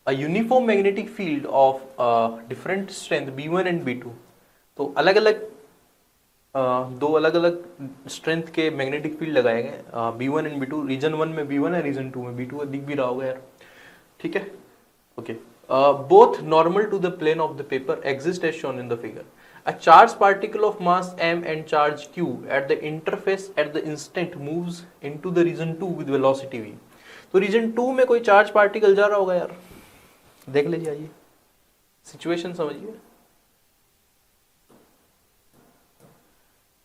A uniform magnetic field of different strength B1 and B2। तो अलग अलग दो अलग अलग स्ट्रेंथ के मैग्नेटिक फील्ड लगाए गए B1 एंड B2। रीजन 1 में B1 है, रीजन 2 में B2 है, दिख भी रहा होगा यार, ठीक है। Okay, both normal to the plane of the paper exist as shown in the figure. A charged particle of mass m and charge q at the interface at the instant moves into the region 2 with velocity v। तो reason 2 में कोई charge particle जा रहा होगा यार, देख लीजिए, आइए सिचुएशन समझिए।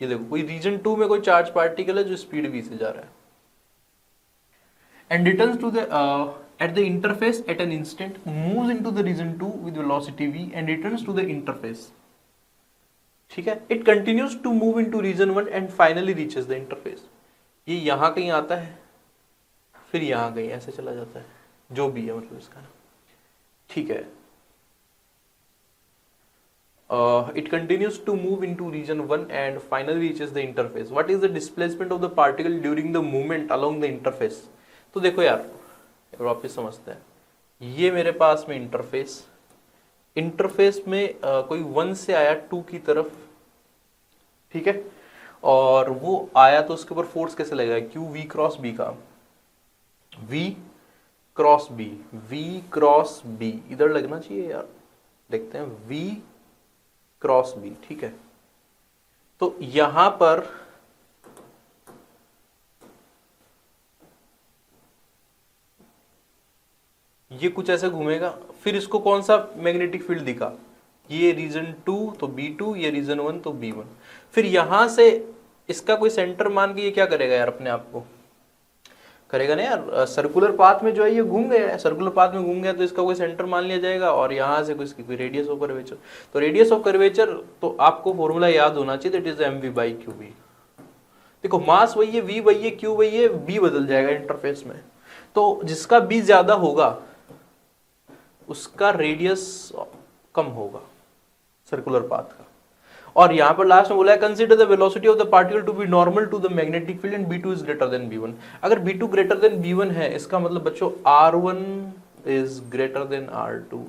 ये देखो, कोई रीजन 2 में कोई चार्ज पार्टिकल है जो स्पीड v से जा रहा है and returns to the at the interface at an instant moves into the region 2 with velocity v and returns to the interface, ठीक है। It continues to move into region 1 and finally reaches the interface. ये यहां कहीं आता है, फिर यहां कहीं ऐसे चला जाता है, जो भी है मतलब इसका, ठीक है। It continues to move into region 1 and finally reaches the interface. What is the displacement of the particle during the movement along the interface? तो देखो यार, वापस समझते हैं। ये मेरे पास में इंटरफेस, इंटरफेस में कोई 1 से आया 2 की तरफ, ठीक है, और वो आया तो उसके ऊपर फोर्स कैसे लगेगा, क्यू वी क्रॉस बी का, v cross B, v cross B इधर लगना चाहिए यार, देखते हैं, वी क्रॉस बी, ठीक है। तो यहां पर ये कुछ ऐसे घूमेगा, फिर इसको कौन सा मैग्नेटिक फील्ड दिखा, ये रीजन 2 तो B2, ये रीजन 1 तो B1। फिर यहां से इसका कोई सेंटर मान के ये क्या करेगा यार, अपने आप को करेगा ना यार, सर्कुलर पाथ में जो है ये घूम गया है, सर्कुलर पाथ में घूम गया तो इसका कोई सेंटर मान लिया जाएगा और यहां से कोई रेडियस ऑफ कर्वेचर। तो रेडियस ऑफ कर्वेचर तो आपको फॉर्मूला याद होना चाहिए, दैट इज mv/qb। देखो मास वही है, v वही है, q वही है, b बदल जाएगा इंटरफेस में। तो जिसका b ज्यादा होगा उसका रेडियस कम होगा सर्कुलर पाथ का। और यहां पर लास्ट में बोला है consider the velocity of the particle to be normal to the magnetic field and B2 is greater than B1। अगर B2 ग्रेटर देन B1 है, इसका मतलब बच्चों R1 is greater then R2।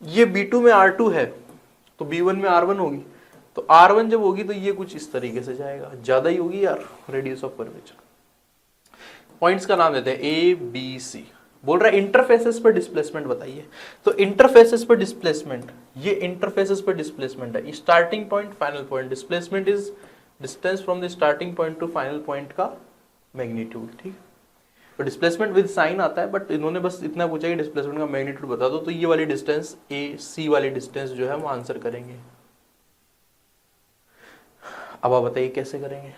ये B2 में R2 है तो B1 में R1 होगी, तो R1 जब होगी तो ये कुछ इस तरीके से जाएगा, ज्यादा ही होगी यार रेडियस ऑफ कर्वेचर। पॉइंट्स का नाम देते हैं A B C। बोल रहा है इंटरफेसेस पर डिस्प्लेसमेंट बताइए। तो इंटरफेसेस पर डिस्प्लेसमेंट, ये इंटरफेसेस पर डिस्प्लेसमेंट है, starting point final point. Displacement is distance from the starting point two final point का मैग्नीट्यूड, ठीक। तो डिस्प्लेसमेंट विद साइन आता है, बट इन्होंने बस इतना पूछा कि डिस्प्लेसमेंट का मैग्नीट्यूड बता दो, तो ये वाली डिस्टेंस ए सी वाली डिस्टेंस जो है वो आंसर करेंगे। अब आप बताइए कैसे करेंगे,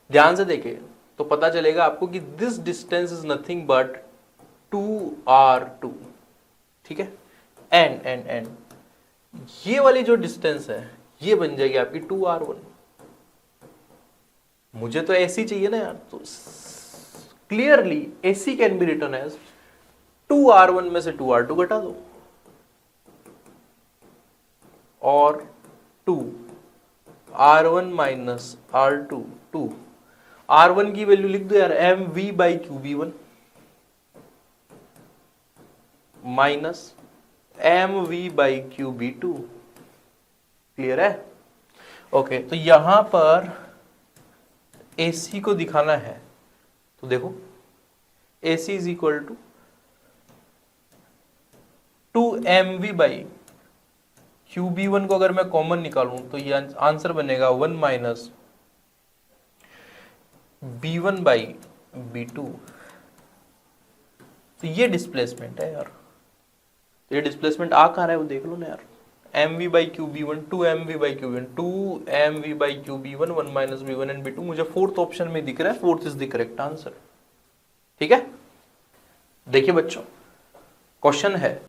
ध्यान से देखिए तो पता चलेगा आपको कि this distance is nothing but 2r2, ठीक है। एन ये वाली जो डिस्टेंस है ये बन जाएगी आपकी 2r1। मुझे तो ऐसी चाहिए ना यार, तो clearly AC can be written as 2r1 में से 2r2 घटा दो और 2r1 माइनस r2 2। R1 की वैल्यू लिख दो यार, mv/qb1 माइनस mv/qb2। क्लियर है? ओके, तो यहां पर AC को दिखाना है तो देखो AC is equal to 2mv/qb1 को अगर मैं कॉमन निकालूं तो ये आंसर बनेगा 1 माइनस B1/B2। तो ये डिस्प्लेसमेंट है यार, तो ये डिस्प्लेसमेंट आ कहां रहा है वो देख लो ना यार, mv/qb1 2mv/qb1 2mv/qb1 1 minus B1 and B2। मुझे फोर्थ ऑप्शन में दिख रहा है, fourth is the correct answer, ठीक है। देखिए बच्चों, क्वेश्चन है